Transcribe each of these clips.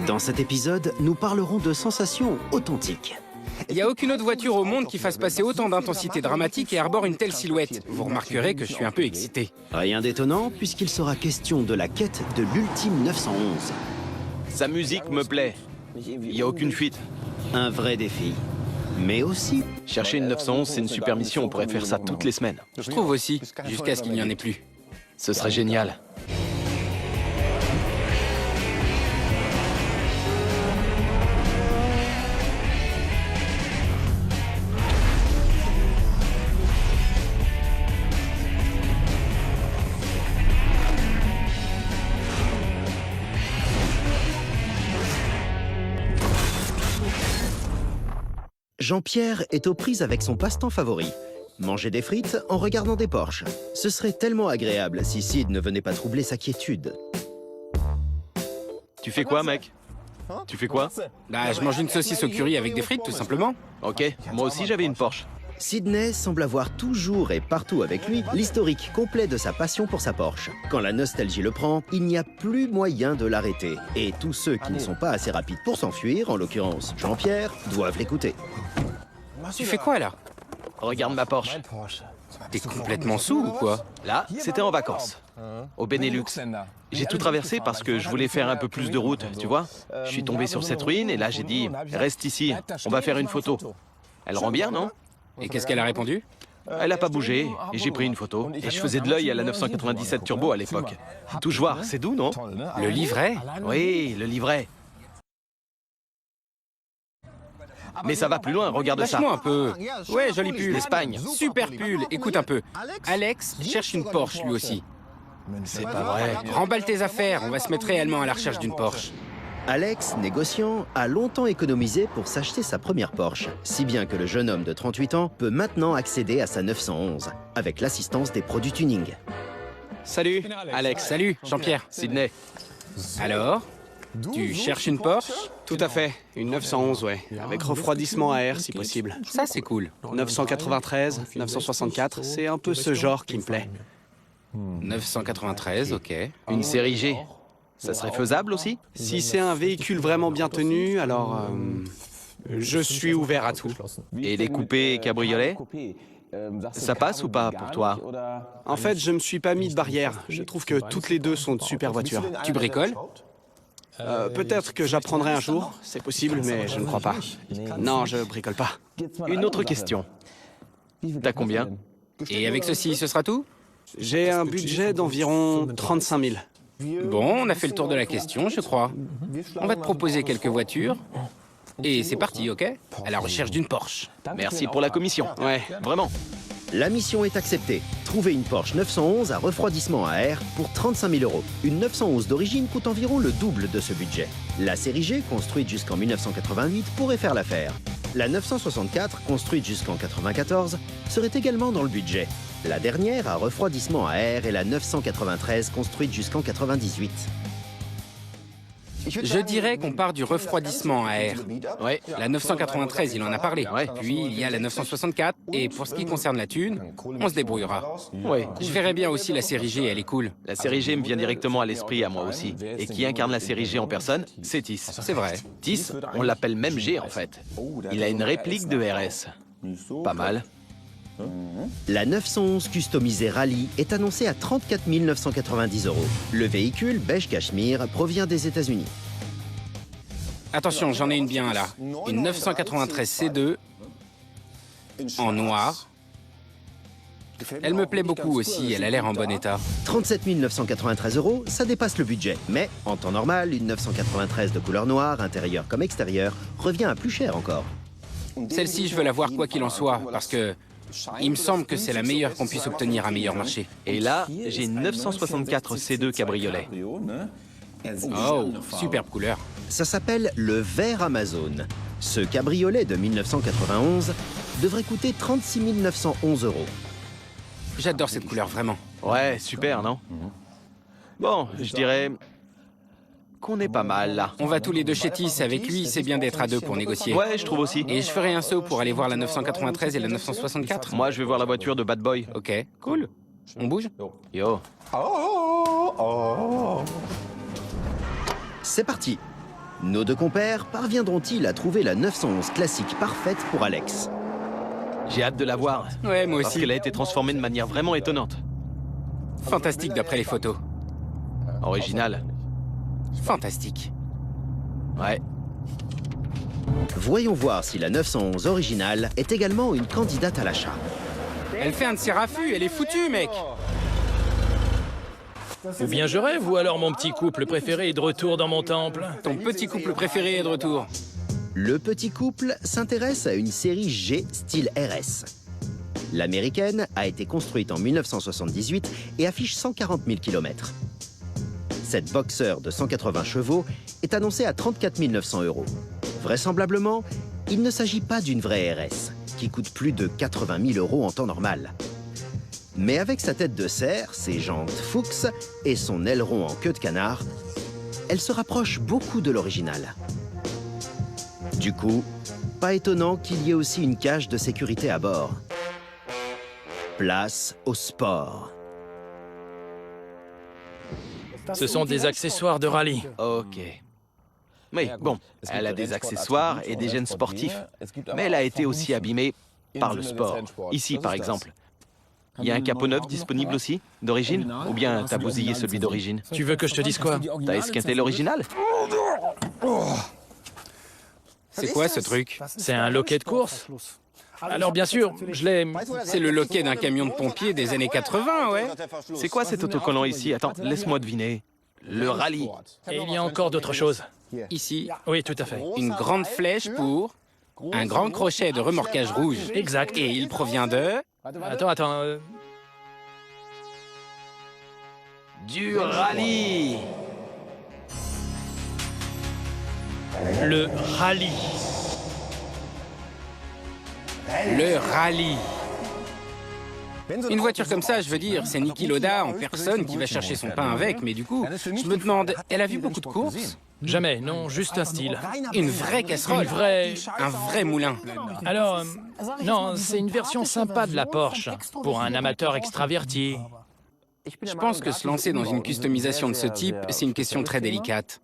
Dans cet épisode, nous parlerons de sensations authentiques. Il n'y a aucune autre voiture au monde qui fasse passer autant d'intensité dramatique et arbore une telle silhouette. Vous remarquerez que je suis un peu excité. Rien d'étonnant puisqu'il sera question de la quête de l'ultime 911. Sa musique me plaît. Il n'y a aucune fuite. Un vrai défi. Mais aussi, Chercher une 911, c'est une super mission. On pourrait faire ça toutes les semaines. Je trouve aussi, jusqu'à ce qu'il n'y en ait plus. Ce serait génial. Jean-Pierre est aux prises avec son passe-temps favori. Manger des frites en regardant des Porsche. Ce serait tellement agréable si Sid ne venait pas troubler sa quiétude. Tu fais quoi, mec? Tu fais quoi? Bah, je mange une saucisse au curry avec des frites, tout simplement. Ok, moi aussi j'avais une Porsche. Sydney semble avoir toujours et partout avec lui l'historique complet de sa passion pour sa Porsche. Quand la nostalgie le prend, il n'y a plus moyen de l'arrêter. Et tous ceux qui ne sont pas assez rapides pour s'enfuir, en l'occurrence Jean-Pierre, doivent l'écouter. Tu fais quoi, là? Regarde ma Porsche. T'es complètement sous ou quoi? Là, c'était en vacances. Au Benelux. J'ai tout traversé parce que je voulais faire un peu plus de route, tu vois. Je suis tombé sur cette ruine et là j'ai dit « Reste ici, on va faire une photo ». Elle rend bien, non? Et qu'est-ce qu'elle a répondu? Elle a pas bougé et j'ai pris une photo. Et je faisais de l'œil à la 997 Turbo à l'époque. Touche voir, c'est doux, non? Le livret? Oui, le livret. Mais ça va plus loin, regarde ça. Lâche-moi un peu. Ouais, joli pull. L'Espagne. Super pull. Écoute un peu. Alex cherche une Porsche, lui aussi. C'est pas vrai. Remballe tes affaires, on va se mettre réellement à la recherche d'une Porsche. Alex, négociant, a longtemps économisé pour s'acheter sa première Porsche, si bien que le jeune homme de 38 ans peut maintenant accéder à sa 911, avec l'assistance des pros du tuning. Salut, Alex. Salut, Jean-Pierre. Sydney. Alors? Tu cherches une Porsche? Tout à fait, une 911, ouais, avec refroidissement à air si possible. Ça, c'est cool. 993, 964, c'est un peu ce genre qui me plaît. 993, ok. Une série G. Ça serait faisable aussi? Si c'est un véhicule vraiment bien tenu, alors je suis ouvert à tout. Et les coupés et cabriolets? Ça passe ou pas pour toi? En fait, je me suis pas mis de barrière. Je trouve que toutes les deux sont de super voitures. Tu bricoles? Peut-être que j'apprendrai un jour, c'est possible, mais je ne crois pas. Non, je bricole pas. Une autre question. T'as combien? Et avec ceci, ce sera tout? J'ai un budget d'environ 35 000. Bon, on a fait le tour de la question, je crois. On va te proposer quelques voitures. Et c'est parti, ok? À la recherche d'une Porsche. Merci pour la commission. Ouais. Vraiment. La mission est acceptée. Trouver une Porsche 911 à refroidissement à air pour 35 000 €. Une 911 d'origine coûte environ le double de ce budget. La série G, construite jusqu'en 1988, pourrait faire l'affaire. La 964, construite jusqu'en 1994, serait également dans le budget. La dernière à refroidissement à air est la 993, construite jusqu'en 1998. Je dirais qu'on part du refroidissement à air. Ouais. La 993, il en a parlé. Ouais. Puis il y a la 964. Et pour ce qui concerne la thune, on se débrouillera. Ouais. Je verrais bien aussi la série G, elle est cool. La série G me vient directement à l'esprit à moi aussi. Et qui incarne la série G en personne, c'est Tis. C'est vrai. Tis, on l'appelle même G en fait. Il a une réplique de RS. Pas mal. La 911 customisée Rallye est annoncée à 34 990 €. Le véhicule, beige cachemire, provient des États-Unis. Attention, j'en ai une bien là. Une 993 C2 en noir. Elle me plaît beaucoup aussi, elle a l'air en bon état. 37 993 €, ça dépasse le budget. Mais, en temps normal, une 993 de couleur noire, intérieure comme extérieure, revient à plus cher encore. Celle-ci, je veux la voir quoi qu'il en soit, parce que il me semble que c'est la meilleure qu'on puisse obtenir à meilleur marché. Et là, j'ai une 964 C2 cabriolet. Oh, superbe couleur. Ça s'appelle le vert Amazon. Ce cabriolet de 1991 devrait coûter 36 911 €. J'adore cette couleur, vraiment. Ouais, super, non? Bon, je dirais qu'on est pas mal là. On va tous les deux chez Tis, avec lui, c'est bien d'être à deux pour négocier. Ouais, je trouve aussi. Et je ferai un saut pour aller voir la 993 et la 964. Moi, je vais voir la voiture de Bad Boy. Ok, cool. On bouge? Yo. C'est parti. Nos deux compères parviendront-ils à trouver la 911 classique parfaite pour Alex? J'ai hâte de la voir. Ouais, moi Parce aussi. qu'elle a été transformée de manière vraiment étonnante. Fantastique d'après les photos. Original. Fantastique. Ouais. Voyons voir si la 911 originale est également une candidate à l'achat. Elle fait un de ses raffus, elle est foutue, mec. Ou bien je rêve, ou alors mon petit couple préféré est de retour dans mon temple. Ton petit couple préféré est de retour. Le petit couple s'intéresse à une série G style RS. L'américaine a été construite en 1978 et affiche 140 000 km. Cette boxer de 180 chevaux est annoncée à 34 900 €. Vraisemblablement, il ne s'agit pas d'une vraie RS, qui coûte plus de 80 000 € en temps normal. Mais avec sa tête de cerf, ses jantes Fuchs et son aileron en queue de canard, elle se rapproche beaucoup de l'original. Du coup, pas étonnant qu'il y ait aussi une cage de sécurité à bord. Place au sport. Ce sont des accessoires de rallye. Ok. Oui, bon, elle a des accessoires et des gènes sportifs, mais elle a été aussi abîmée par le sport. Ici, par exemple. Il y a un capot neuf disponible aussi, d'origine? Ou bien t'as bousillé celui d'origine? Tu veux que je te dise quoi? T'as esquinté l'original? C'est quoi ce truc? C'est un loquet de course. Alors bien sûr, je l'ai... C'est le loquet d'un camion de pompiers des années 80, ouais. C'est quoi cet autocollant ici? Attends, laisse-moi deviner. Le rallye. Et il y a encore d'autres choses. Ici, Oui, tout à fait. une grande flèche pour un grand crochet de remorquage rouge. Exact. Et il provient de... Attends. Du rallye. Le rallye. Le rallye. Une voiture comme ça, je veux dire, c'est Niki Lauda en personne qui va chercher son pain avec, mais du coup, je me demande, elle a vu beaucoup de courses? Jamais, non, juste un style. Une vraie casserole? Une vraie... Un vrai moulin? Alors, non, c'est une version sympa de la Porsche, pour un amateur extraverti. Je pense que se lancer dans une customisation de ce type, c'est une question très délicate.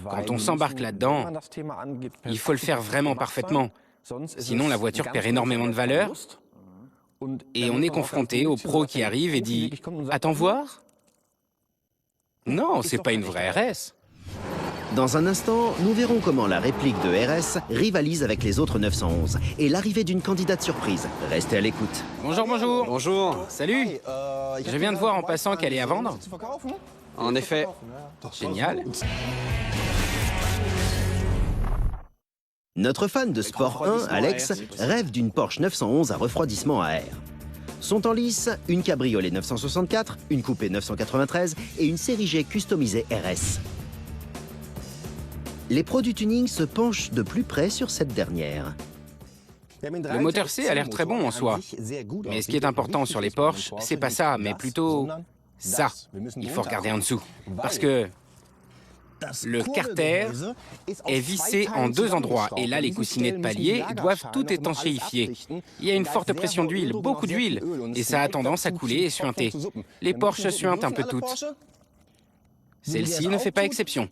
Quand on s'embarque là-dedans, il faut le faire vraiment parfaitement. Sinon, la voiture perd énormément de valeur. Et on est confronté au pro qui arrive et dit « Attends voir ?» Non, c'est pas une vraie RS. Dans un instant, nous verrons comment la réplique de RS rivalise avec les autres 911 et l'arrivée d'une candidate surprise. Restez à l'écoute. Bonjour, bonjour. Bonjour. Salut. Je viens de voir en passant qu'elle est à vendre. En effet, Génial. Notre fan de Sport 1, Alex, rêve d'une Porsche 911 à refroidissement à air. Sont en lice une cabriolet 964, une coupé 993 et une série G customisée RS. Les pros du tuning se penchent de plus près sur cette dernière. Le moteur C a l'air très bon en soi. Mais ce qui est important sur les Porsche, c'est pas ça, mais plutôt ça. Il faut regarder en dessous. Parce que le carter est vissé en deux endroits. Et là, les coussinets de palier doivent tout étanchéifier. Il y a une forte pression d'huile, beaucoup d'huile. Et ça a tendance à couler et suinter. Les Porsche suintent un peu toutes. Celle-ci ne fait pas exception.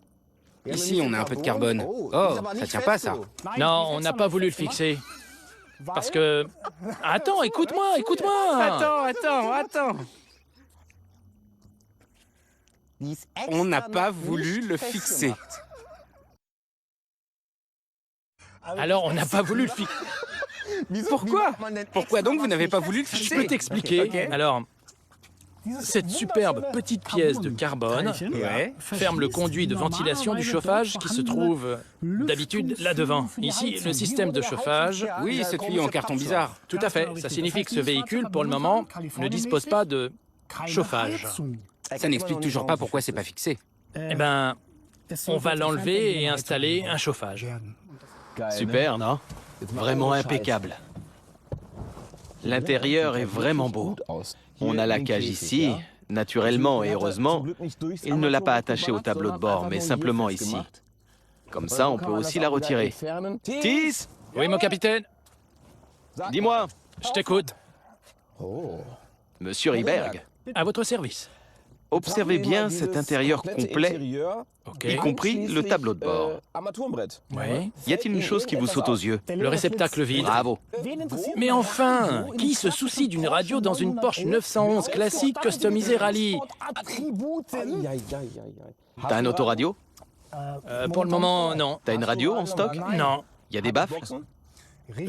Ici, on a un peu de carbone. Oh, ça tient pas, ça. Non, on n'a pas voulu le fixer. Parce que... Attends, écoute-moi. Attends. On n'a pas voulu le fixer. Alors, on n'a pas voulu le fixer. Pourquoi? Pourquoi donc vous n'avez pas voulu le Je fixer? peux t'expliquer. Ok. Alors, cette superbe petite pièce de carbone Ouais. ferme le conduit de ventilation du chauffage qui se trouve d'habitude là devant. Ici, le système de chauffage... Oui, ce tuyau en carton bizarre. Tout à fait. Ça signifie que ce véhicule, pour le moment, ne dispose pas de chauffage. Ça n'explique toujours pas pourquoi c'est pas fixé. Eh ben, on va l'enlever et installer un chauffage. Super, non? Vraiment impeccable. L'intérieur est vraiment beau. On a la cage ici, naturellement et heureusement. Il ne l'a pas attachée au tableau de bord, mais simplement ici. Comme ça, on peut aussi la retirer. Tis, Oui, mon capitaine, dis-moi, je t'écoute. Monsieur Ryberg, À votre service. Observez bien cet intérieur complet, Ok. y compris le tableau de bord. Oui. Y a-t-il une chose qui vous saute aux yeux? Le réceptacle vide. Bravo. Mais enfin, qui se soucie d'une radio dans une Porsche 911 classique customisée rallye? T'as un autoradio? Pour le moment, non. T'as une radio en stock? Non. Y a des baffles?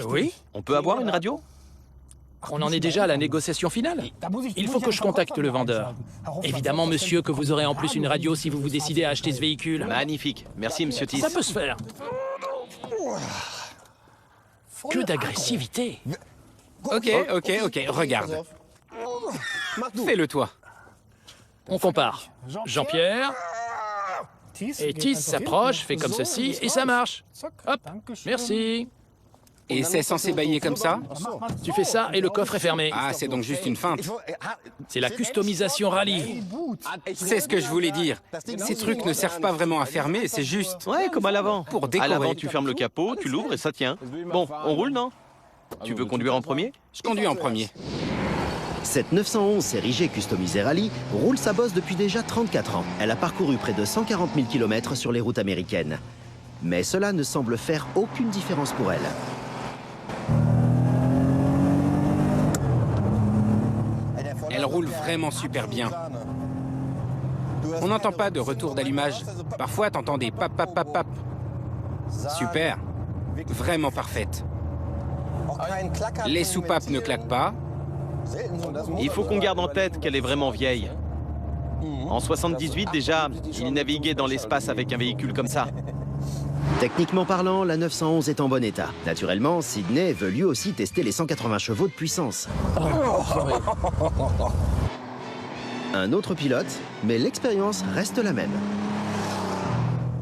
Oui? On peut avoir une radio? On en est déjà à la négociation finale. Il faut que je contacte le vendeur. Évidemment, monsieur, que vous aurez en plus une radio si vous vous décidez à acheter ce véhicule. Magnifique. Merci, monsieur Tis. Ça peut se faire. Que d'agressivité. Ok, regarde. Fais-le toi. On compare. Jean-Pierre et Tis s'approche, fait comme ceci, et ça marche. Hop, merci. Et c'est censé bailler comme ça? Tu fais ça et le coffre est fermé. Ah, c'est donc juste une feinte. C'est la customisation rallye. C'est ce que je voulais dire. Ces trucs ne servent pas vraiment à fermer, c'est juste... Ouais, comme à l'avant. Pour À décorer. l'avant, tu fermes le capot, tu l'ouvres et ça tient. Bon, on roule, non? Tu veux conduire en premier? Je conduis en premier. Cette 911 série G customisée rallye roule sa bosse depuis déjà 34 ans. Elle a parcouru près de 140 000 km sur les routes américaines. Mais cela ne semble faire aucune différence pour elle. Elle roule vraiment super bien. On n'entend pas de retour d'allumage. Parfois, t'entends des pap pap pap pap. Super. Vraiment parfaite. Les soupapes ne claquent pas. Il faut qu'on garde en tête qu'elle est vraiment vieille. En 78 déjà, il naviguait dans l'espace avec un véhicule comme ça. Techniquement parlant, la 911 est en bon état. Naturellement, Sydney veut lui aussi tester les 180 chevaux de puissance. Un autre pilote, mais l'expérience reste la même.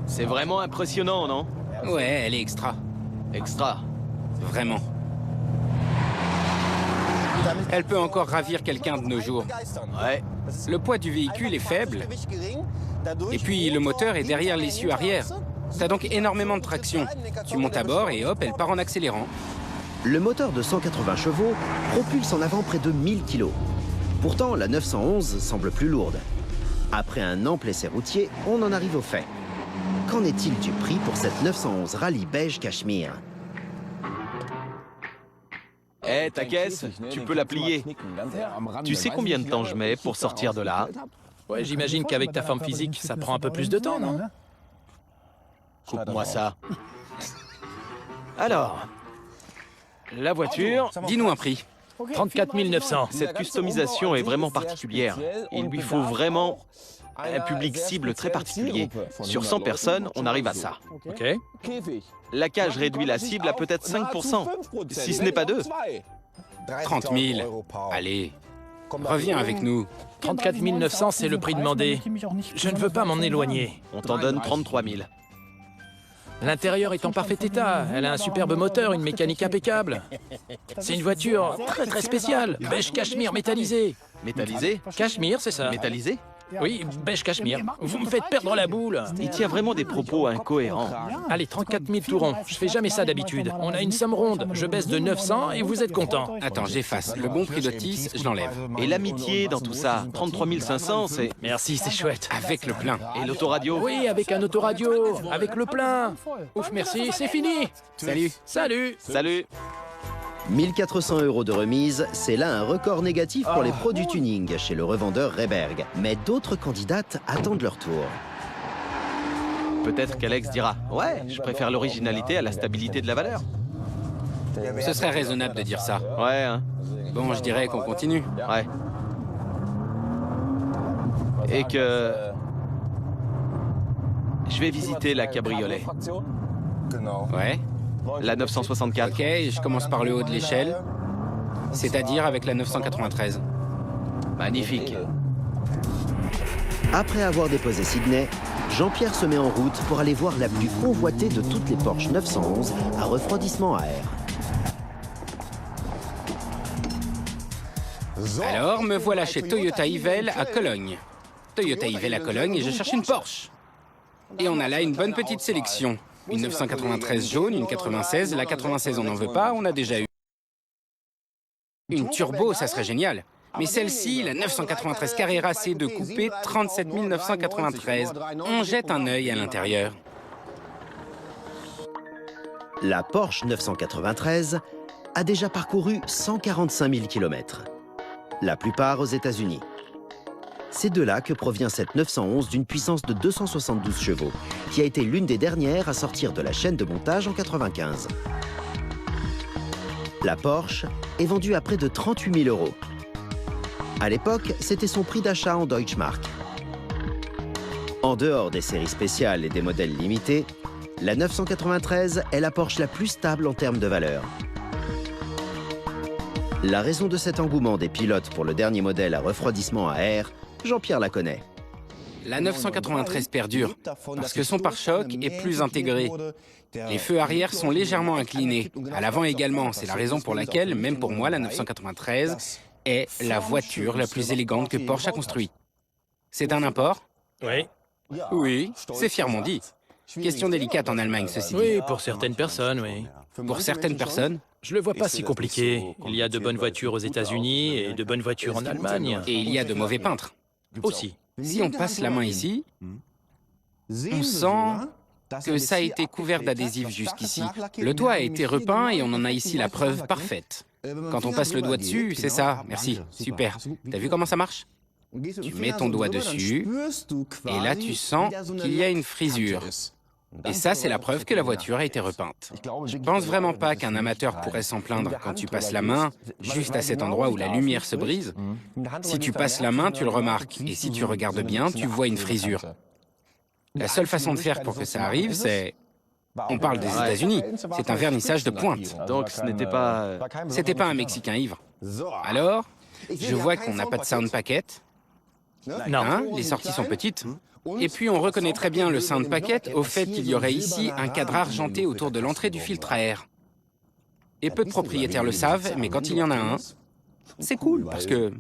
C'est vraiment impressionnant, non? Ouais, elle est extra. Extra. Vraiment. Elle peut encore ravir quelqu'un de nos jours. Ouais. Le poids du véhicule est faible. Et puis, le moteur est derrière l'essieu arrière. T'as donc énormément de traction. Tu montes à bord et hop, elle part en accélérant. Le moteur de 180 chevaux propulse en avant près de 1000 kg. Pourtant, la 911 semble plus lourde. Après un ample essai routier, on en arrive au fait. Qu'en est-il du prix pour cette 911 Rallye beige Cachemire? Eh, ta caisse, tu peux la plier. Tu sais combien de temps je mets pour sortir de là? Ouais, j'imagine qu'avec ta forme physique, ça prend un peu plus de temps, non? Coupe-moi ça. Alors, la voiture, Dis-nous un prix. 34 900. cette customisation est vraiment particulière. Il lui faut vraiment un public cible très particulier. Sur 100 personnes, on arrive à ça. Ok. La cage réduit la cible à peut-être 5%, si ce n'est pas 2. 30 000. Allez, reviens avec nous. 34 900, c'est le prix demandé. Je ne veux pas m'en éloigner. On t'en donne 33 000. L'intérieur est en parfait état. Elle a un superbe moteur, une mécanique impeccable. C'est une voiture très spéciale. Beige cachemire métallisé. Métallisé? Cachemire, c'est ça. Métallisé? Oui, beige cachemire. Vous me faites perdre la boule. Il tient vraiment des propos incohérents. Allez, 34 000 tout rond. Je fais jamais ça d'habitude. On a une somme ronde. Je baisse de 900 et vous êtes content. Attends, j'efface. Le bon prix d'Otis, je l'enlève. Et l'amitié dans tout ça, 33 500, c'est... Merci, c'est chouette. Avec le plein. Et l'autoradio? Oui, avec un autoradio, avec le plein. Ouf, merci, c'est fini. Salut. Salut. Salut! 1 400 € de remise, c'est là un record négatif pour les pros du tuning chez le revendeur Rehberg. Mais d'autres candidates attendent leur tour. Peut-être qu'Alex dira « Ouais, je préfère l'originalité à la stabilité de la valeur. Ce serait raisonnable de dire ça. » Ouais, hein? Bon, je dirais qu'on continue. Ouais. Et que... Je vais visiter la cabriolet. Ouais. La 964. Ok, je commence par le haut de l'échelle. C'est-à-dire avec la 993. Magnifique. Après avoir déposé Sydney, Jean-Pierre se met en route pour aller voir la plus convoitée de toutes les Porsche 911 à refroidissement à air. Alors, me voilà chez Toyota Yvel à Cologne. Toyota Yvel à Cologne et je cherche une Porsche. Et on a là une bonne petite sélection. Une 993 jaune, une 96. La 96, on n'en veut pas, on a déjà eu. Une turbo, ça serait génial. Mais celle-ci, la 993 Carrera C2 coupé, 37 993. On jette un œil à l'intérieur. La Porsche 993 a déjà parcouru 145 000 km, la plupart aux États-Unis. C'est de là que provient cette 911 d'une puissance de 272 chevaux, qui a été l'une des dernières à sortir de la chaîne de montage en 1995. La Porsche est vendue à près de 38 000 €. À l'époque, c'était son prix d'achat en Deutschmark. En dehors des séries spéciales et des modèles limités, la 993 est la Porsche la plus stable en termes de valeur. La raison de cet engouement des pilotes pour le dernier modèle à refroidissement à air, Jean-Pierre la connaît. La 993 perdure parce que son pare-choc est plus intégré. Les feux arrière sont légèrement inclinés, à l'avant également. C'est la raison pour laquelle, même pour moi, la 993 est la voiture la plus élégante que Porsche a construite. C'est un import? Oui. Oui, c'est fièrement dit. Question délicate en Allemagne, ceci dit. Oui, pour certaines personnes, oui. Pour certaines personnes, Je le vois pas si compliqué. Il y a de bonnes voitures aux États-Unis et de bonnes voitures en Allemagne. et il y a de mauvais peintres. Aussi. Si on passe la main ici, on sent que ça a été couvert d'adhésif jusqu'ici. Le toit a été repeint et on en a ici la preuve parfaite. Quand on passe le doigt dessus, c'est ça. Merci, super. T'as vu comment ça marche? Tu mets ton doigt dessus et là tu sens qu'il y a une frisure. Et ça, c'est la preuve que la voiture a été repeinte. Je pense vraiment pas qu'un amateur pourrait s'en plaindre quand tu passes la main juste à cet endroit où la lumière se brise. Si tu passes la main, tu le remarques. Et si tu regardes bien, tu vois une frisure. La seule façon de faire pour que ça arrive, c'est... On parle des États-Unis. C'est un vernissage de pointe. Donc ce n'était pas... C'était pas un Mexicain ivre. Alors, je vois qu'on n'a pas de sound packet. Non. Hein, les sorties sont petites. Et puis on reconnaît très bien le sound packet au fait qu'il y aurait ici un cadre argenté autour de l'entrée du filtre à air. Et peu de propriétaires le savent, mais quand il y en a un, c'est cool parce que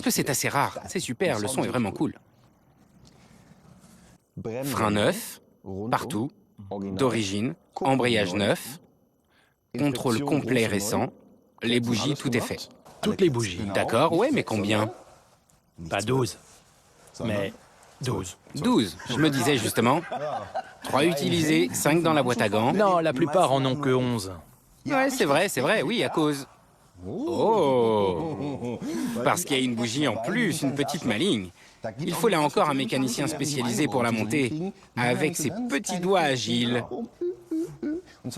c'est assez rare. C'est super, le son est vraiment cool. Frein neuf, partout, d'origine, embrayage neuf, contrôle complet récent, les bougies, tout est fait. Toutes les bougies. D'accord, ouais, mais combien? Pas 12. Mais 12. 12, je me disais justement. 3 utilisés, 5 dans la boîte à gants. Non, la plupart en ont que 11. Ouais, c'est vrai, oui, à cause... Oh! Parce qu'il y a une bougie en plus, une petite maligne. Il faut là encore un mécanicien spécialisé pour la monter, avec ses petits doigts agiles.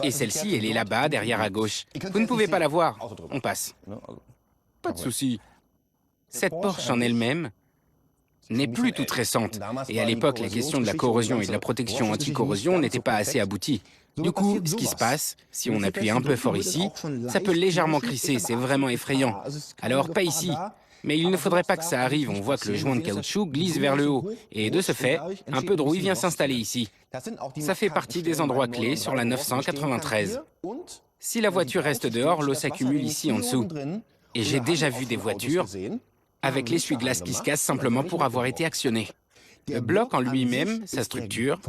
Et celle-ci, elle est là-bas, derrière à gauche. Vous ne pouvez pas la voir. On passe. Pas de souci. Cette Porsche en elle-même n'est plus toute récente. Et à l'époque, la question de la corrosion et de la protection anti-corrosion n'était pas assez aboutie. Du coup, ce qui se passe, si on appuie un peu fort ici, ça peut légèrement crisser, c'est vraiment effrayant. Alors, pas ici. Mais il ne faudrait pas que ça arrive, on voit que le joint de caoutchouc glisse vers le haut. Et de ce fait, un peu de rouille vient s'installer ici. Ça fait partie des endroits clés sur la 993. Si la voiture reste dehors, l'eau s'accumule ici en dessous. Et j'ai déjà vu des voitures avec l'essuie-glace qui se casse simplement pour avoir été actionné. Le bloc en lui-même, sa structure,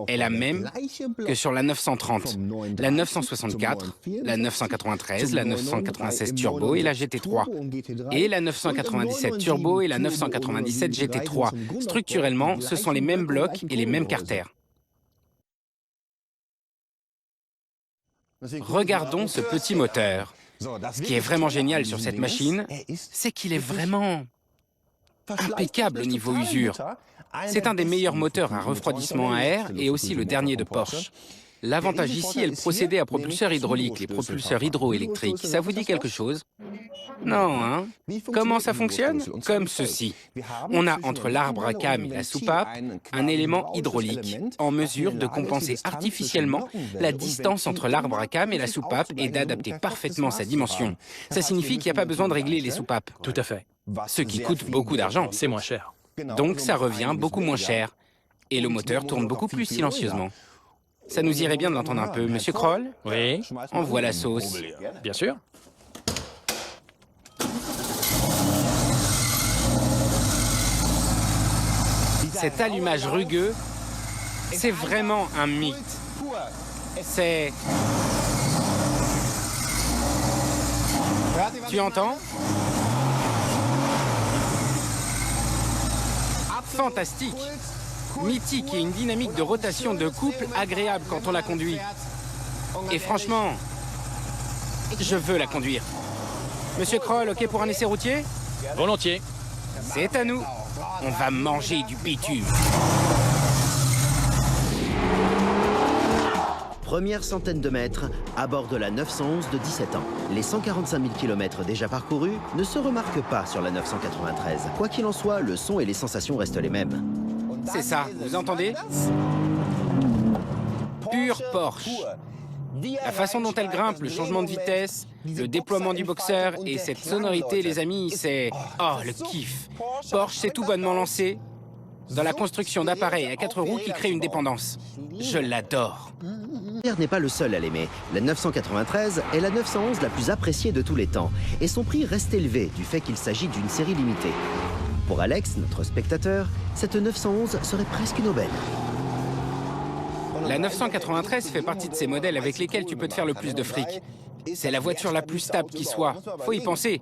est la même que sur la 930, la 964, la 993, la 996 Turbo et la GT3. Et la 997 Turbo et la 997 GT3. Structurellement, ce sont les mêmes blocs et les mêmes carters. Regardons ce petit moteur. Ce qui est vraiment génial sur cette machine, c'est qu'il est vraiment impeccable au niveau usure. C'est un des meilleurs moteurs à refroidissement à air et aussi le dernier de Porsche. L'avantage ici est le procédé à propulseur hydraulique, les propulseurs hydroélectriques. Ça vous dit quelque chose? Non, hein? Comment ça fonctionne? Comme ceci. On a entre l'arbre à cam et la soupape un élément hydraulique en mesure de compenser artificiellement la distance entre l'arbre à cam et la soupape et d'adapter parfaitement sa dimension. Ça signifie qu'il n'y a pas besoin de régler les soupapes. Tout à fait. Ce qui coûte beaucoup d'argent. C'est moins cher. Donc ça revient beaucoup moins cher. Et le moteur tourne beaucoup plus silencieusement. Ça nous irait bien de l'entendre un peu. Monsieur Kroll, Oui, envoie la sauce. bien sûr. Cet allumage rugueux, c'est vraiment un mythe. C'est... Tu entends? fantastique, mythique et une dynamique de rotation de couple agréable quand on la conduit. Et franchement, je veux la conduire. Monsieur Kroll, ok pour un essai routier? Volontiers. C'est à nous. On va manger du bitume. Première centaine de mètres à bord de la 911 de 17 ans. Les 145 000 km déjà parcourus ne se remarquent pas sur la 993. Quoi qu'il en soit, le son et les sensations restent les mêmes. C'est ça, vous entendez? Pure Porsche. La façon dont elle grimpe, le changement de vitesse, le déploiement du boxeur et cette sonorité, les amis, c'est... Oh, le kiff. Porsche s'est tout bonnement lancé dans la construction d'appareils à 4 roues qui créent une dépendance. Je l'adore. Pierre n'est pas le seul à l'aimer. La 993 est la 911 la plus appréciée de tous les temps. Et son prix reste élevé du fait qu'il s'agit d'une série limitée. Pour Alex, notre spectateur, cette 911 serait presque une aubaine. La 993 fait partie de ces modèles avec lesquels tu peux te faire le plus de fric. C'est la voiture la plus stable qui soit. Faut y penser.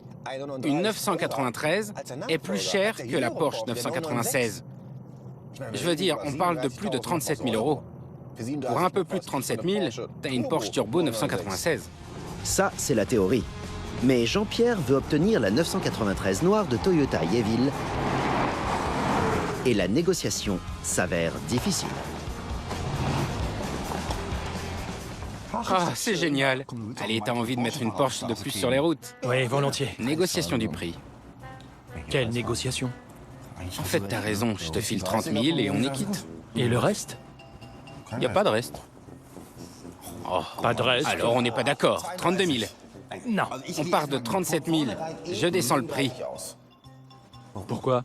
Une 993 est plus chère que la Porsche 996. Je veux dire, on parle de plus de 37 000 euros. Pour un peu plus de 37 000, t'as une Porsche Turbo 996. Ça, c'est la théorie. Mais Jean-Pierre veut obtenir la 993 noire de Toyota Yeville. Et la négociation s'avère difficile. Ah, c'est génial. Allez, t'as envie de mettre une Porsche de plus sur les routes? Oui, volontiers. Négociation du prix. Quelle négociation? En fait, t'as raison, je te file 30 000 et on est quitte. Et le reste? Y a pas de reste. Oh, Pas de reste. alors on n'est pas d'accord. 32 000. Non. On part de 37 000. Je descends le prix. Pourquoi?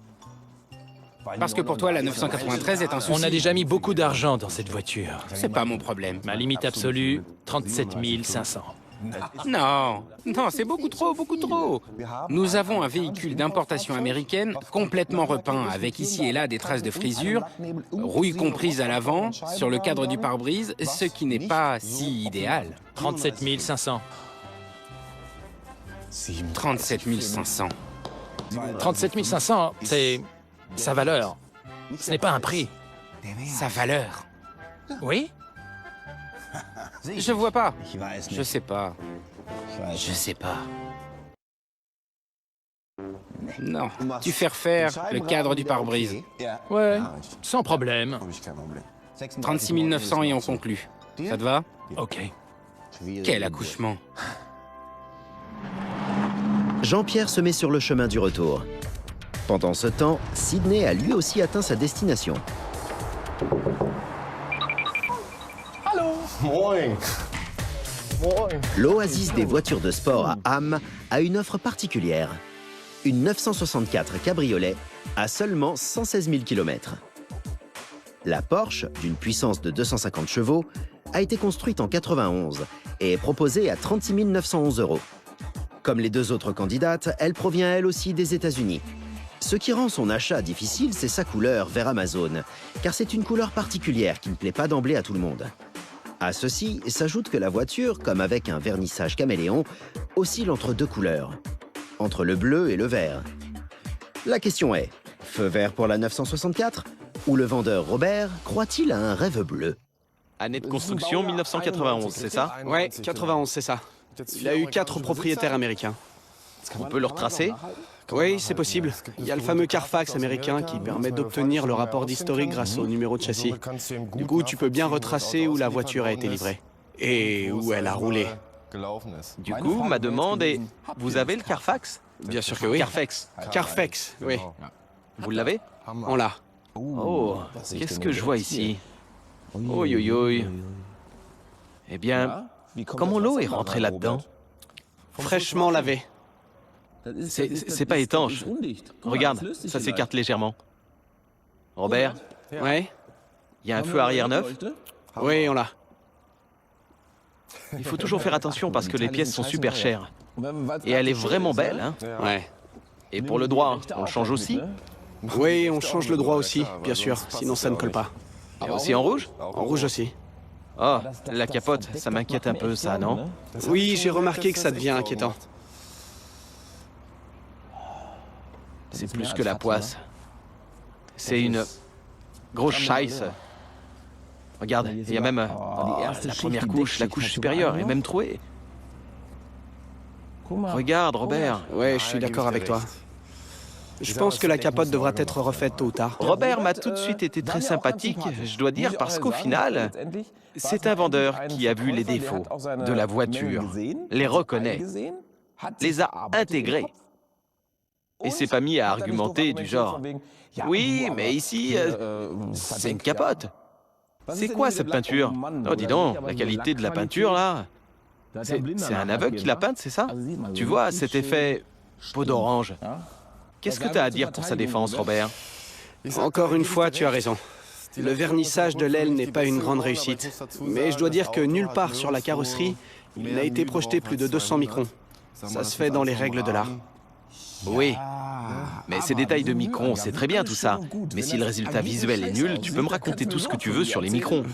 Parce que pour toi, la 993 est un souci. On a déjà mis beaucoup d'argent dans cette voiture. C'est pas mon problème. Ma limite absolue, 37 500. Non, non, c'est beaucoup trop, beaucoup trop. Nous avons un véhicule d'importation américaine complètement repeint, avec ici et là des traces de frisure, rouille comprise à l'avant, sur le cadre du pare-brise, ce qui n'est pas si idéal. 37 500. 37 500. 37 500, c'est sa valeur. Ce n'est pas un prix. Sa valeur. Oui? Je vois pas. Je sais pas. Je sais pas. Non, tu fais refaire le cadre du pare-brise. Ouais, sans problème. 36 900 et on conclut. Ça te va? Ok. Quel accouchement. Jean-Pierre se met sur le chemin du retour. Pendant ce temps, Sydney a lui aussi atteint sa destination. L'oasis des voitures de sport à Ham a une offre particulière. Une 964 cabriolet à seulement 116 000 km. La Porsche, d'une puissance de 250 chevaux, a été construite en 91 et est proposée à 36 911 €. Comme les deux autres candidates, elle provient elle aussi des États-Unis. Ce qui rend son achat difficile, c'est sa couleur vert Amazon, car c'est une couleur particulière qui ne plaît pas d'emblée à tout le monde. À ceci s'ajoute que la voiture, comme avec un vernissage caméléon, oscille entre deux couleurs, entre le bleu et le vert. La question est, feu vert pour la 964 ou le vendeur Robert croit-il à un rêve bleu? Année de construction 1991, c'est ça? Ouais, 91, c'est ça. Il a eu 4 propriétaires américains. On peut le retracer? Oui, c'est possible. Il y a le fameux Carfax américain qui permet d'obtenir le rapport d'historique grâce au numéro de châssis. Du coup, tu peux bien retracer où la voiture a été livrée et où elle a roulé. Du coup, ma demande est, vous avez le Carfax? Bien sûr que oui. Carfax. Carfax, oui. Vous l'avez? On l'a. Oh, qu'est-ce que je vois ici? Oi, oi, oi. Eh bien, comment l'eau est rentrée là-dedans? Fraîchement lavé. C'est pas étanche. Regarde, ça s'écarte légèrement. Robert, Ouais. il y a un feu arrière neuf? Oui, on l'a. Il faut toujours faire attention parce que les pièces sont super chères. Et elle est vraiment belle, hein? Ouais. Et pour le droit, on le change aussi? Oui, on change le droit aussi, bien sûr, sinon ça ne colle pas. Et aussi en rouge? En rouge aussi. Oh, la capote, ça m'inquiète un peu, ça, non? Oui, j'ai remarqué que ça devient inquiétant. C'est plus que la poisse. C'est une grosse scheisse. Regarde, il y a même la première couche, la couche supérieure est même trouée. Regarde, Robert. Ouais, je suis d'accord avec toi. Je pense que la capote devra être refaite tôt ou tard. Robert m'a tout de suite été très sympathique, je dois dire, parce qu'au final, c'est un vendeur qui a vu les défauts de la voiture, les reconnaît, les a intégrés. Et s'est pas mis à argumenter du genre « Oui, mais ici, c'est une capote. C'est quoi cette peinture? Oh, dis donc, la qualité de la peinture, là. C'est un aveugle qui l'a peinte, c'est ça? Tu vois, cet effet peau d'orange. Qu'est-ce que tu as à dire pour sa défense, Robert? Encore une fois, tu as raison. Le vernissage de l'aile n'est pas une grande réussite. Mais je dois dire que nulle part sur la carrosserie, il n'a été projeté plus de 200 microns. Ça se fait dans les règles de l'art. Oui, mais ces détails de microns, c'est très bien tout ça. Mais si le résultat visuel est nul, tu peux me raconter tout ce que tu veux sur les microns.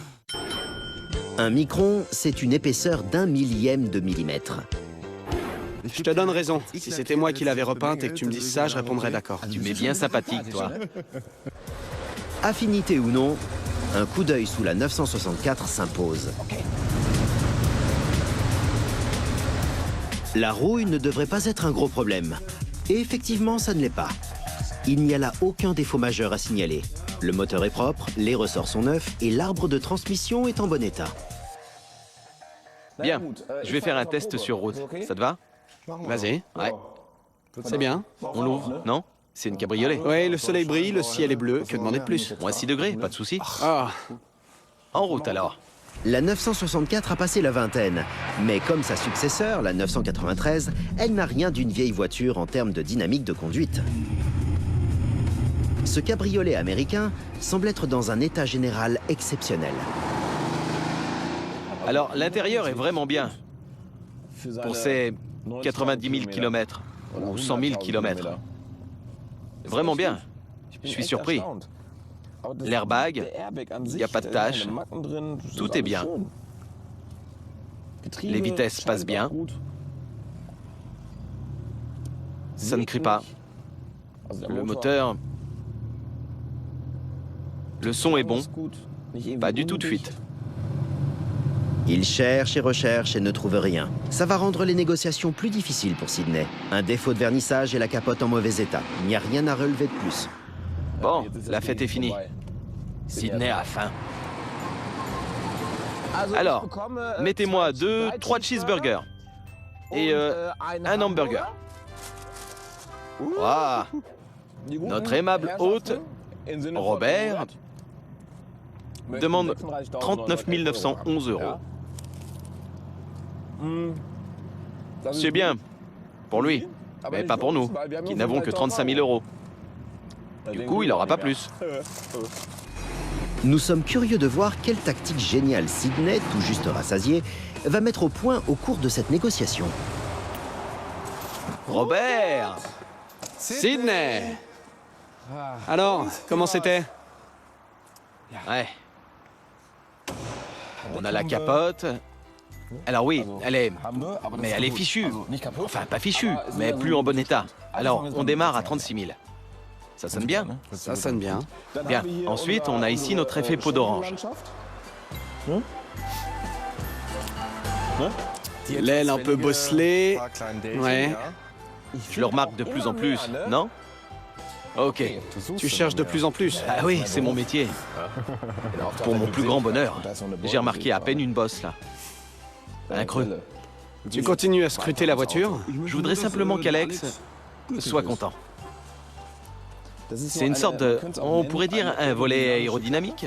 Un micron, c'est une épaisseur d'1 millième de millimètre. Je te donne raison. Si c'était moi qui l'avais repeinte et que tu me dises ça, je répondrais d'accord. Tu m'es bien sympathique, toi. Affinité ou non, un coup d'œil sous la 964 s'impose. La rouille ne devrait pas être un gros problème. Et effectivement, ça ne l'est pas. Il n'y a là aucun défaut majeur à signaler. Le moteur est propre, les ressorts sont neufs et l'arbre de transmission est en bon état. Bien, je vais faire un test sur route. Ça te va? Vas-y. Ouais. C'est bien. On l'ouvre, non? C'est une cabriolet. Ouais, le soleil brille, le ciel est bleu. Que demander de plus? Moins 6 degrés, pas de souci. Ah, En route alors. La 964 a passé la vingtaine, mais comme sa successeur, la 993, elle n'a rien d'une vieille voiture en termes de dynamique de conduite. Ce cabriolet américain semble être dans un état général exceptionnel. Alors, l'intérieur est vraiment bien. Pour ces 90 000 km ou 100 000 km. Vraiment bien. Je suis surpris. L'airbag, il n'y a pas de tâche. Tout est bien. Les vitesses passent bien. Ça ne crie pas. Le moteur... Le son est bon. Pas du tout de fuite. Il cherche et recherche et ne trouve rien. Ça va rendre les négociations plus difficiles pour Sydney. Un défaut de vernissage et la capote en mauvais état. Il n'y a rien à relever de plus. Bon, la fête est finie. Sydney a faim. Alors, mettez-moi 3 cheeseburgers. Et un hamburger. Waouh! Notre aimable hôte, Robert, demande 39 911 €. C'est bien, pour lui, mais pas pour nous, qui n'avons que 35 000 €. Du coup, il n'aura pas plus. Nous sommes curieux de voir quelle tactique géniale Sydney, tout juste rassasié, va mettre au point au cours de cette négociation. Robert! Sydney! Alors, comment c'était? Ouais. On a la capote. Alors oui, elle est... Mais elle est fichue. Enfin, pas fichue, mais plus en bon état. Alors, on démarre à 36 000. Ça sonne bien? Ça sonne bien. Bien. Ensuite, on a ici notre effet peau d'orange. L'aile un peu bosselée. Ouais. Je le remarque de plus en plus, non? Ok. Tu cherches de plus en plus. Ah oui, c'est mon métier. Pour mon plus grand bonheur, j'ai remarqué à peine une bosse, là. Un creux. Tu continues à scruter la voiture? Je voudrais simplement qu'Alex soit content. C'est une sorte de... On pourrait dire un volet aérodynamique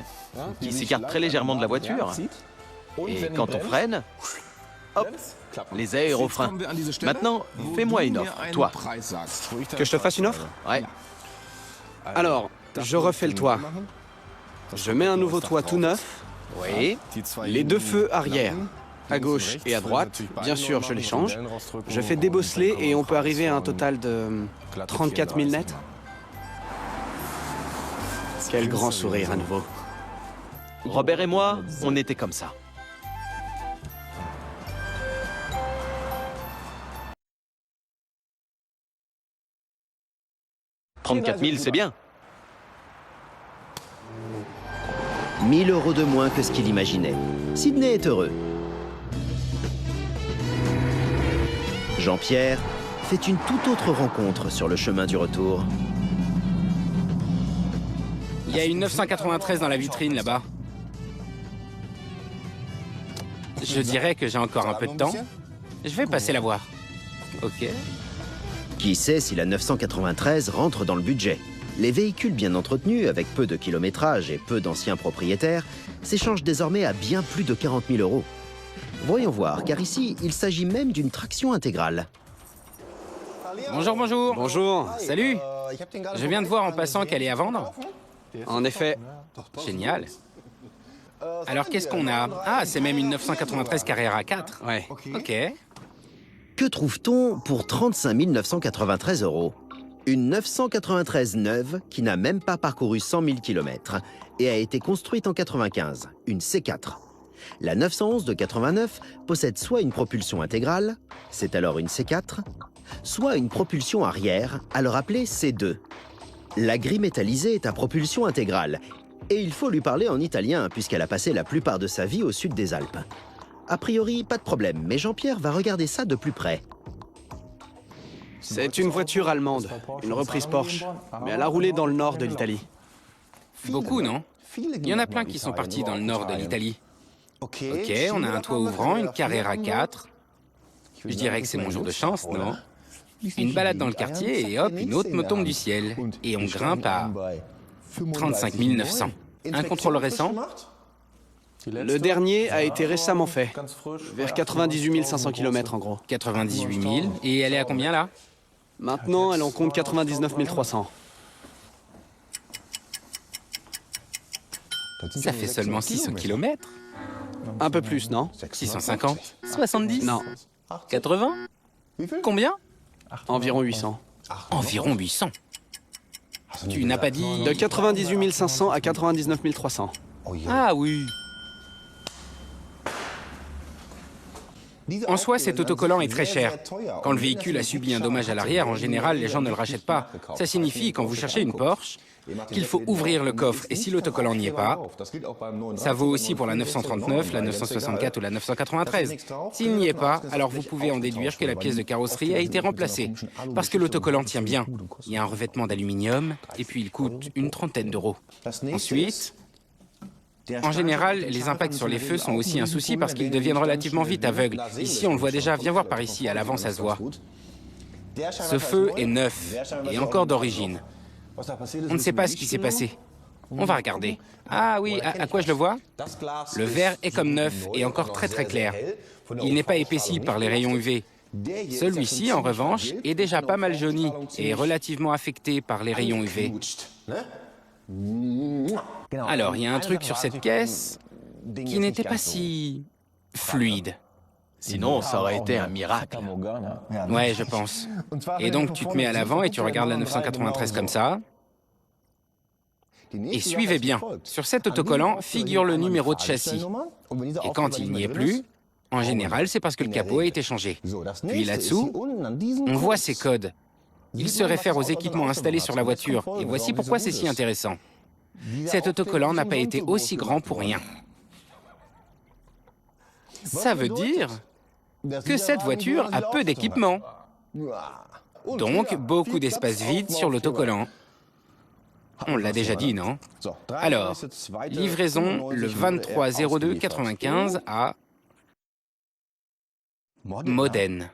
qui s'écarte très légèrement de la voiture. Et quand on freine, hop, les aérofreins. Maintenant, fais-moi une offre, toi. Que je te fasse une offre? Ouais. Alors, je refais le toit. Je mets un nouveau toit tout neuf. Oui. Les 2 feux arrière, à gauche et à droite. Bien sûr, je les change. Je fais débosseler et on peut arriver à un total de 34 000 nets. Quel grand sourire à nouveau. Robert et moi, on était comme ça. « 34 000, c'est bien. 1 000 € de moins que ce qu'il imaginait. Sidney est heureux. Jean-Pierre fait une toute autre rencontre sur le chemin du retour. Il y a une 993 dans la vitrine là-bas. Je dirais que j'ai encore un peu de temps. Je vais passer la voir. Ok. Qui sait si la 993 rentre dans le budget? Les véhicules bien entretenus, avec peu de kilométrage et peu d'anciens propriétaires, s'échangent désormais à bien plus de 40 000 €. Voyons voir, car ici, il s'agit même d'une traction intégrale. Bonjour, bonjour. Bonjour. Salut. Je viens de voir en passant qu'elle est à vendre. En effet, Génial. Alors qu'est-ce qu'on a? Ah, c'est même une 993 Carrera 4. ouais. Ok. Que trouve-t-on pour 35 993 €? Une 993 neuve qui n'a même pas parcouru 100 000 km et a été construite en 95, une C4. La 911 de 89 possède soit une propulsion intégrale, c'est alors une C4, soit une propulsion arrière, alors appelée C2. La grille métallisée est à propulsion intégrale, et il faut lui parler en italien puisqu'elle a passé la plupart de sa vie au sud des Alpes. A priori, pas de problème, mais Jean-Pierre va regarder ça de plus près. C'est une voiture allemande, une reprise Porsche, mais elle a roulé dans le nord de l'Italie. Beaucoup, non? Il y en a plein qui sont partis dans le nord de l'Italie. Ok, on a un toit ouvrant, une Carrera 4. Je dirais que c'est mon jour de chance, non? Une balade dans le quartier et hop, une autre me tombe du ciel. Et on grimpe à 35 900. Un contrôle récent? Le dernier a été récemment fait, vers 98 500 km en gros. 98 000. Et elle est à combien là? Maintenant, elle en compte 99 300. Ça fait seulement 600 km. Un peu plus, non? 650? 70? Non, 80? Combien? environ 800. Environ 800. Tu n'as pas dit... De 98 500 à 99 300. Ah oui. En soi, cet autocollant est très cher. Quand le véhicule a subi un dommage à l'arrière, en général, les gens ne le rachètent pas. Ça signifie, quand vous cherchez une Porsche, qu'il faut ouvrir le coffre. Et si l'autocollant n'y est pas, ça vaut aussi pour la 939, la 964 ou la 993. S'il n'y est pas, alors vous pouvez en déduire que la pièce de carrosserie a été remplacée. Parce que l'autocollant tient bien. Il y a un revêtement d'aluminium, et puis il coûte une trentaine d'euros. Ensuite... En général, les impacts sur les feux sont aussi un souci parce qu'ils deviennent relativement vite aveugles. Ici, on le voit déjà. Viens voir par ici, à l'avant, ça se voit. Ce feu est neuf et encore d'origine. On ne sait pas ce qui s'est passé. On va regarder. Ah oui, à quoi je le vois? Le verre est comme neuf et encore très très clair. Il n'est pas épaissi par les rayons UV. Celui-ci, en revanche, est déjà pas mal jauni et relativement affecté par les rayons UV. Alors, il y a un truc sur cette caisse qui n'était pas si fluide. Sinon, ça aurait été un miracle. Ouais, je pense. Et donc, tu te mets à l'avant et tu regardes la 993 comme ça. Et suivez bien. Sur cet autocollant figure le numéro de châssis. Et quand il n'y est plus, en général, c'est parce que le capot a été changé. Puis là-dessous, on voit ces codes. Il se réfère aux équipements installés sur la voiture. Et voici pourquoi c'est si intéressant. Cet autocollant n'a pas été aussi grand pour rien. Ça veut dire que cette voiture a peu d'équipement. Donc, beaucoup d'espace vide sur l'autocollant. On l'a déjà dit, non? Alors, livraison le 23/02/95 à Modène.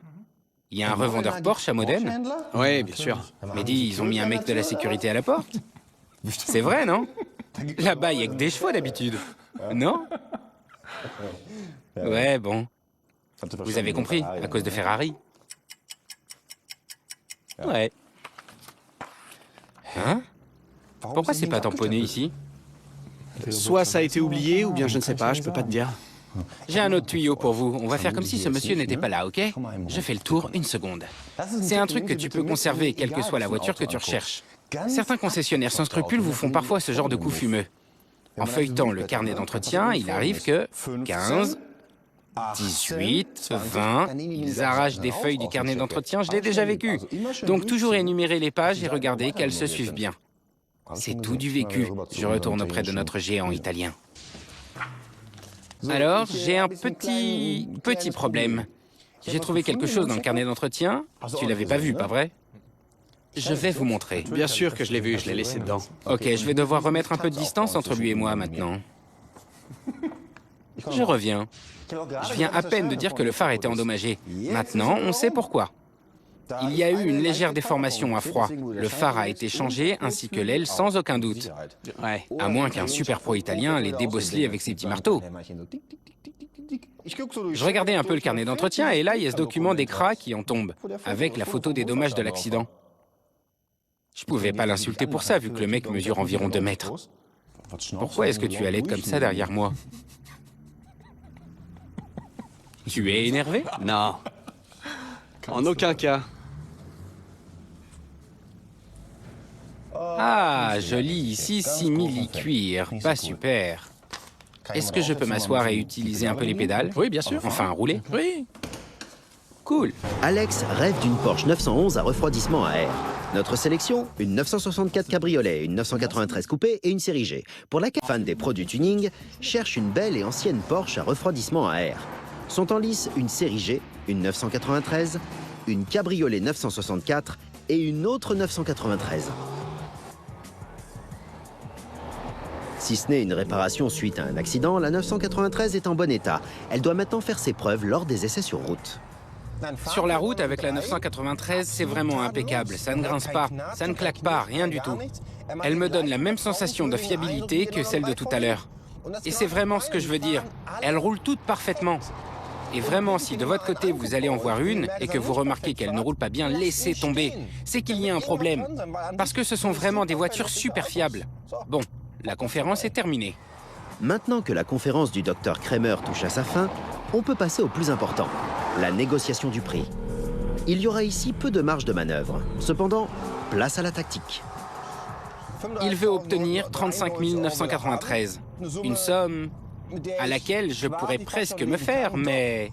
Il y a un revendeur Porsche à Modène? Oui, bien sûr. Mais dis, ils ont mis un mec de la sécurité à la porte? C'est vrai, non? Là-bas, il n'y a que des chevaux d'habitude. Non? Ouais, bon. Vous avez compris, à cause de Ferrari. Ouais. Hein? Pourquoi c'est pas tamponné ici? Soit ça a été oublié, ou bien je ne sais pas, je peux pas te dire. J'ai un autre tuyau pour vous. On va faire comme si ce monsieur n'était pas là, ok? Je fais le tour, une seconde. C'est un truc que tu peux conserver, quelle que soit la voiture que tu recherches. Certains concessionnaires sans scrupules vous font parfois ce genre de coup fumeux. En feuilletant le carnet d'entretien, il arrive que 15, 18, 20, ils arrachent des feuilles du carnet d'entretien, je l'ai déjà vécu. Donc toujours énumérer les pages et regarder qu'elles se suivent bien. C'est tout du vécu. Je retourne auprès de notre géant italien. Alors, j'ai un petit problème. J'ai trouvé quelque chose dans le carnet d'entretien. Tu l'avais pas vu, pas vrai? Je vais vous montrer. Bien sûr que je l'ai vu, je l'ai laissé dedans. Ok, je vais devoir remettre un peu de distance entre lui et moi maintenant. Je reviens. Je viens à peine de dire que le phare était endommagé. Maintenant, on sait pourquoi. Il y a eu une légère déformation à froid. Le phare a été changé, ainsi que l'aile, sans aucun doute. Ouais. À moins qu'un super pro italien l'ait débosselé avec ses petits marteaux. Je regardais un peu le carnet d'entretien et là, il y a ce document d'ECRA qui en tombe, avec la photo des dommages de l'accident. Je pouvais pas l'insulter pour ça, vu que le mec mesure environ 2 mètres. Pourquoi est-ce que tu allais comme ça derrière moi? Tu es énervé? Non. En aucun cas. Ah, je lis ici simili-cuir. Pas super. Est-ce que je peux m'asseoir et utiliser un peu les pédales? Oui, bien sûr. Enfin, rouler? Oui. Cool. Alex rêve d'une Porsche 911 à refroidissement à air. Notre sélection, une 964 cabriolet, une 993 coupé et une série G. Pour laquelle fan des pros du tuning cherche une belle et ancienne Porsche à refroidissement à air. Sont en lice une série G, une 993, une cabriolet 964 et une autre 993. Si ce n'est une réparation suite à un accident, la 993 est en bon état. Elle doit maintenant faire ses preuves lors des essais sur route. Sur la route, avec la 993, c'est vraiment impeccable. Ça ne grince pas, ça ne claque pas, rien du tout. Elle me donne la même sensation de fiabilité que celle de tout à l'heure. Et c'est vraiment ce que je veux dire. Elle roule toute parfaitement. Et vraiment, si de votre côté vous allez en voir une et que vous remarquez qu'elle ne roule pas bien, laissez tomber. C'est qu'il y a un problème. Parce que ce sont vraiment des voitures super fiables. Bon, la conférence est terminée. Maintenant que la conférence du Dr Kramer touche à sa fin, on peut passer au plus important, la négociation du prix. Il y aura ici peu de marge de manœuvre. Cependant, place à la tactique. Il veut obtenir 35 993. Une somme à laquelle je pourrais presque me faire, mais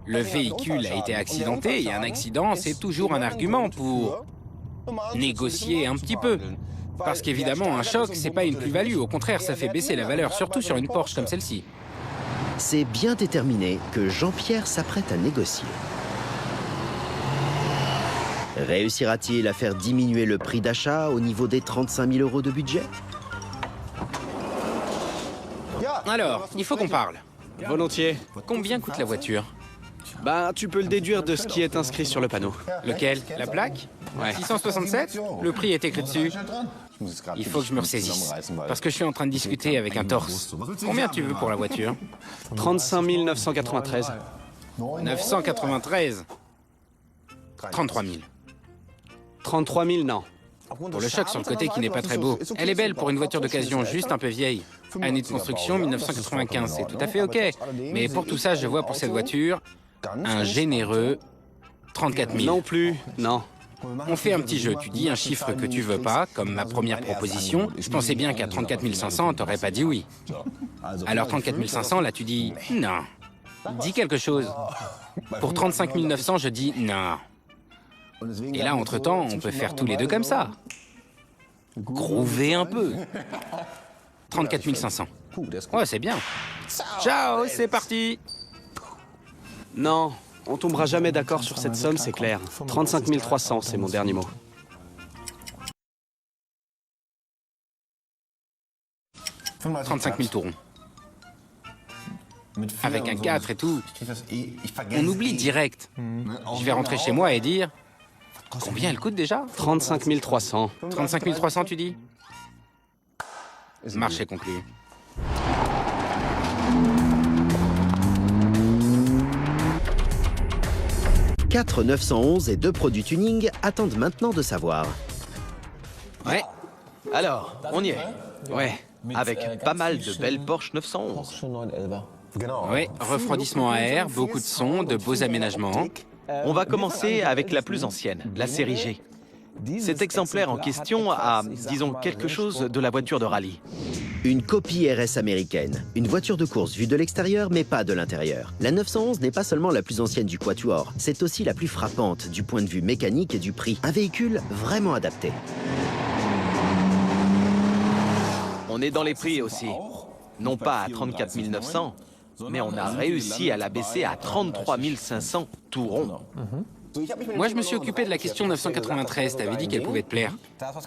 le véhicule a été accidenté et un accident, c'est toujours un argument pour négocier un petit peu. Parce qu'évidemment, un choc, c'est pas une plus-value. Au contraire, ça fait baisser la valeur, surtout sur une Porsche comme celle-ci. C'est bien déterminé que Jean-Pierre s'apprête à négocier. Réussira-t-il à faire diminuer le prix d'achat au niveau des 35 000 € de budget? Alors, il faut qu'on parle. Volontiers. Combien coûte la voiture? Ben, tu peux le déduire de ce qui est inscrit sur le panneau. Lequel? La plaque? Ouais. 667? Le prix est écrit dessus. Il faut que je me ressaisisse, parce que je suis en train de discuter avec un torse. Combien tu veux pour la voiture? 35 993. 993. 33 000. 33 000, non. Pour le choc sur le côté qui n'est pas très beau. Elle est belle pour une voiture d'occasion, juste un peu vieille. Année de construction, 1995, c'est tout à fait OK. Mais pour tout ça, je vois pour cette voiture un généreux 34 000. Non plus, non. On fait un petit jeu, tu dis un chiffre que tu veux pas, comme ma première proposition. Je pensais bien qu'à 34 500, t'aurais pas dit oui. Alors 34 500, là tu dis non. Dis quelque chose. Pour 35 900, je dis non. Et là, entre-temps, on peut faire tous les deux comme ça. Groover un peu. 34 500. Ouais, c'est bien. Ciao, c'est parti. Non, on tombera jamais d'accord sur cette somme, c'est clair. 35 300, c'est mon dernier mot. « 35 000 tourons. Avec un 4 et tout. On oublie direct. Je vais rentrer chez moi et dire... Combien elle coûte déjà? 35 300. 35 300, tu dis? Marché conclu. Quatre 911 et 2 produits tuning attendent maintenant de savoir. Ouais. Alors, on y est. Ouais. Avec pas mal de belles Porsche 911. Oui, refroidissement à air, beaucoup de sons, de beaux aménagements. On va commencer avec la plus ancienne, la série G. Cet exemplaire en question a, disons, quelque chose de la voiture de rallye. Une copie RS américaine. Une voiture de course vue de l'extérieur, mais pas de l'intérieur. La 911 n'est pas seulement la plus ancienne du Quatuor, c'est aussi la plus frappante du point de vue mécanique et du prix. Un véhicule vraiment adapté. On est dans les prix aussi. Non pas à 34 900, mais on a réussi à la baisser à 33 500 tout rond. Moi, je me suis occupé de la question 993. T'avais dit qu'elle pouvait te plaire.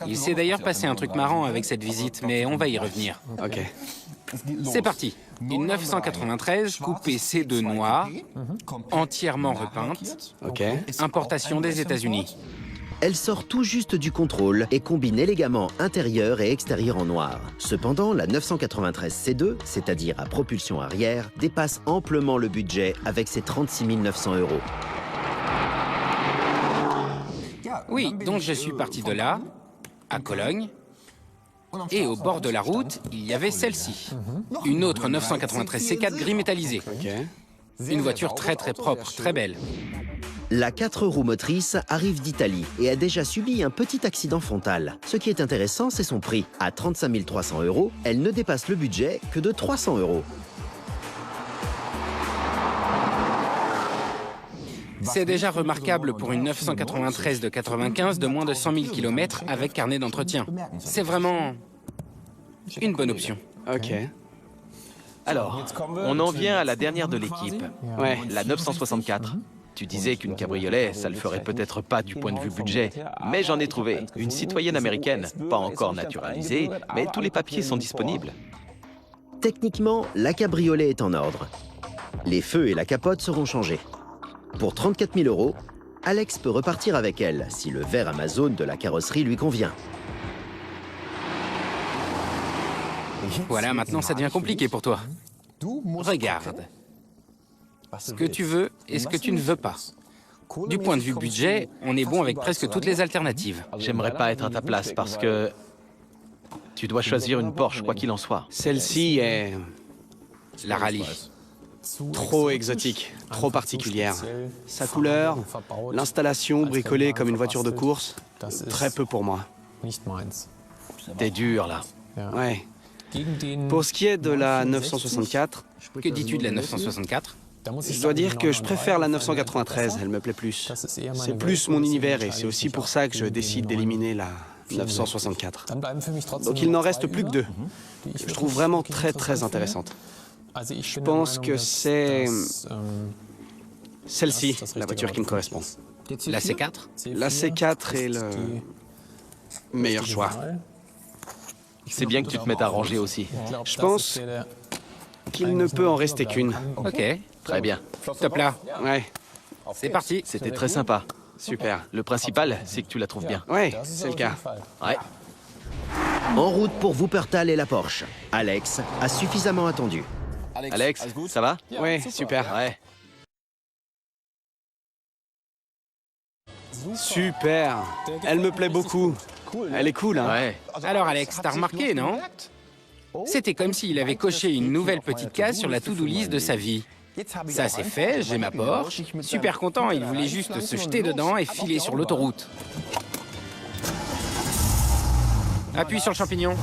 Il s'est d'ailleurs passé un truc marrant avec cette visite, mais on va y revenir. Ok. C'est parti. Une 993 coupée C2 noire, entièrement repeinte, Ok. importation des États-Unis. Elle sort tout juste du contrôle et combine élégamment intérieur et extérieur en noir. Cependant, la 993 C2, c'est-à-dire à propulsion arrière, dépasse amplement le budget avec ses 36 900 €. Oui, donc je suis parti de là, à Cologne, et au bord de la route, il y avait celle-ci. Une autre 993 C4 gris métallisé. Ok. Une voiture très propre, très belle. La 4 roues motrices arrive d'Italie et a déjà subi un petit accident frontal. Ce qui est intéressant, c'est son prix. À 35 300 €, elle ne dépasse le budget que de 300 €. C'est déjà remarquable pour une 993 de 95 de moins de 100 000 km avec carnet d'entretien. C'est vraiment une bonne option. Ok. Alors, on en vient à la dernière de l'équipe, Ouais. la 964. Tu disais qu'une cabriolet, ça le ferait peut-être pas du point de vue budget, mais j'en ai trouvé. Une citoyenne américaine, pas encore naturalisée, mais tous les papiers sont disponibles. Techniquement, la cabriolet est en ordre. Les feux et la capote seront changés. Pour 34 000 €, Alex peut repartir avec elle si le verre Amazon de la carrosserie lui convient. Voilà, maintenant ça devient compliqué pour toi. Regarde. Ce que tu veux et ce que tu ne veux pas. Du point de vue budget, on est bon avec presque toutes les alternatives. J'aimerais pas être à ta place parce que tu dois choisir une Porsche, quoi qu'il en soit. Celle-ci est La rallye. trop exotique, trop particulière. Sa couleur, l'installation bricolée comme une voiture de course, très peu pour moi. T'es dur, là. Ouais. Pour ce qui est de la 964, Que dis-tu de la 964? je dois dire que je préfère la 993, elle me plaît plus. C'est plus mon univers et c'est aussi pour ça que je décide d'éliminer la 964. Donc il n'en reste plus que deux. Je trouve vraiment très intéressantes. Je pense que c'est celle-ci, la voiture qui me correspond. La C4? La C4 est le meilleur choix. C'est bien que tu te mettes à ranger aussi. Je pense qu'il ne peut en rester qu'une. Ok, Très bien. top là. Ouais, C'est parti. C'était très sympa. super. Le principal, c'est que tu la trouves bien. Ouais, c'est le cas. Ouais. En route pour Wuppertal et la Porsche, Alex a suffisamment attendu. Alex, ça va? Ouais, super. Ouais. Super. Elle me plaît beaucoup. Elle est cool, hein? Ouais. Alors Alex, t'as remarqué, non? C'était comme s'il avait coché une nouvelle petite case sur la to-do list de sa vie. Ça c'est fait, j'ai ma Porsche. Super content, il voulait juste se jeter dedans et filer sur l'autoroute. Appuie sur le champignon.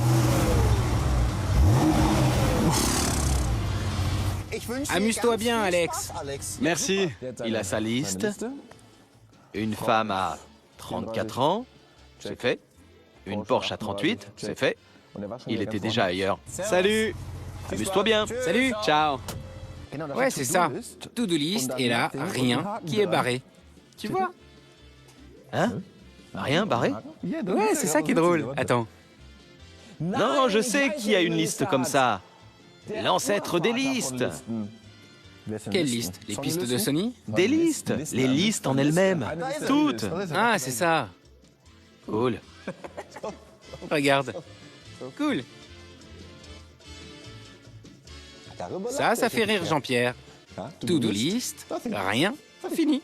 Amuse-toi bien, Alex. Merci. Il a sa liste. Une femme à 34 ans, c'est fait. Une Porsche à 38, c'est fait. Il était déjà ailleurs. Salut. Amuse-toi bien. Salut. Ciao. Ouais, c'est ça. To-do list, et là, rien qui est barré. Tu vois? Hein? Rien barré? Ouais, c'est ça qui est drôle. Attends. Non, je sais qui a une liste comme ça. L'ancêtre des listes. Quelle liste? Les pistes de Sony? Des listes. Les listes en elles-mêmes. Toutes. Ah, c'est ça. Cool. Regarde. Cool. Ça fait rire Jean-Pierre. To-do list, rien, fini.